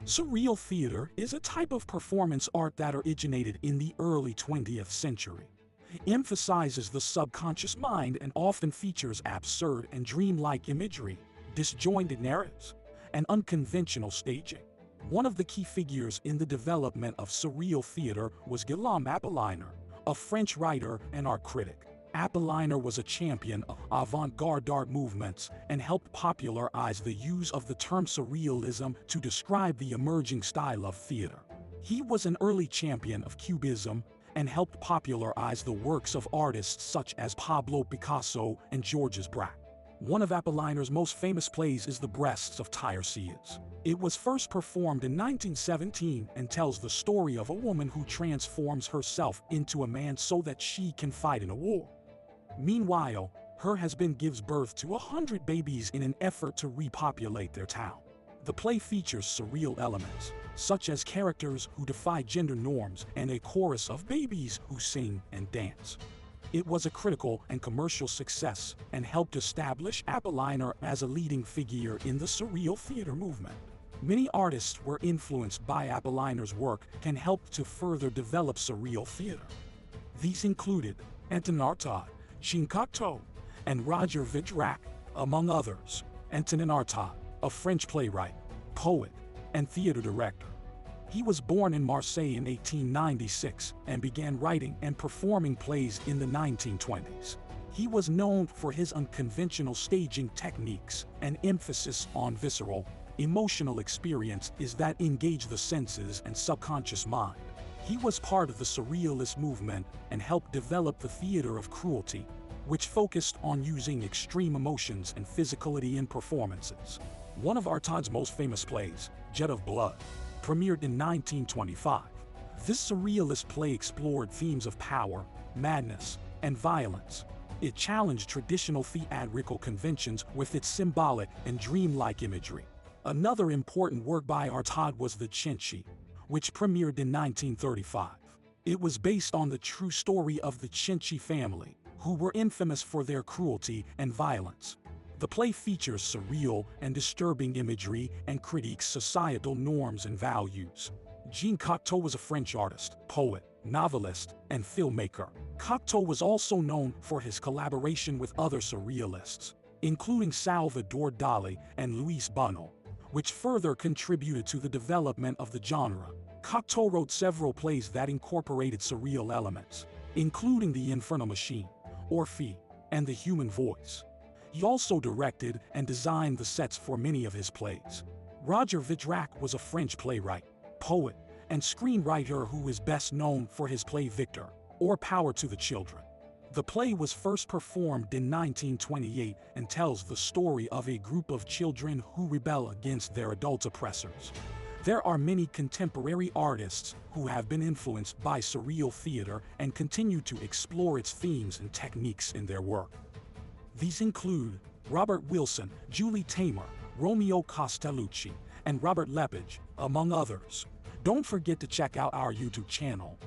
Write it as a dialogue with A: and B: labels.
A: Surreal theater is a type of performance art that originated in the early 20th century. It emphasizes the subconscious mind and often features absurd and dreamlike imagery, disjointed narratives, and unconventional staging. One of the key figures in the development of surreal theater was Guillaume Apollinaire, a French writer and art critic. Apollinaire was a champion of avant-garde art movements and helped popularize the use of the term surrealism to describe the emerging style of theater. He was an early champion of Cubism and helped popularize the works of artists such as Pablo Picasso and Georges Braque. One of Apollinaire's most famous plays is The Breasts of Tiresias. It was first performed in 1917 and tells the story of a woman who transforms herself into a man so that she can fight in a war. Meanwhile, her husband gives birth to 100 babies in an effort to repopulate their town. The play features surreal elements, such as characters who defy gender norms and a chorus of babies who sing and dance. It was a critical and commercial success and helped establish Apollinaire as a leading figure in the surreal theater movement. Many artists were influenced by Apollinaire's work and helped to further develop surreal theater. These included Antonin Artaud, Jean Cocteau, and Roger Vitrac, among others. Antonin Artaud, a French playwright, poet, and theater director. He was born in Marseille in 1896 and began writing and performing plays in the 1920s. He was known for his unconventional staging techniques and emphasis on visceral, emotional experiences that engage the senses and subconscious mind. He was part of the Surrealist movement and helped develop the theater of cruelty, which focused on using extreme emotions and physicality in performances. One of Artaud's most famous plays, Jet of Blood, premiered in 1925. This surrealist play explored themes of power, madness, and violence. It challenged traditional theatrical conventions with its symbolic and dreamlike imagery. Another important work by Artaud was The Cenci, which premiered in 1935. It was based on the true story of the Cenci family, who were infamous for their cruelty and violence. The play features surreal and disturbing imagery and critiques societal norms and values. Jean Cocteau was a French artist, poet, novelist, and filmmaker. Cocteau was also known for his collaboration with other surrealists, including Salvador Dali and Luis Buñuel, which further contributed to the development of the genre. Cocteau wrote several plays that incorporated surreal elements, including The Infernal Machine, Orphée, and The Human Voice. He also directed and designed the sets for many of his plays. Roger Vitrac was a French playwright, poet, and screenwriter who is best known for his play Victor, or Power to the Children. The play was first performed in 1928 and tells the story of a group of children who rebel against their adult oppressors. There are many contemporary artists who have been influenced by surreal theater and continue to explore its themes and techniques in their work. These include Robert Wilson, Julie Taymor, Romeo Castellucci, and Robert Lepage, among others. Don't forget to check out our YouTube channel.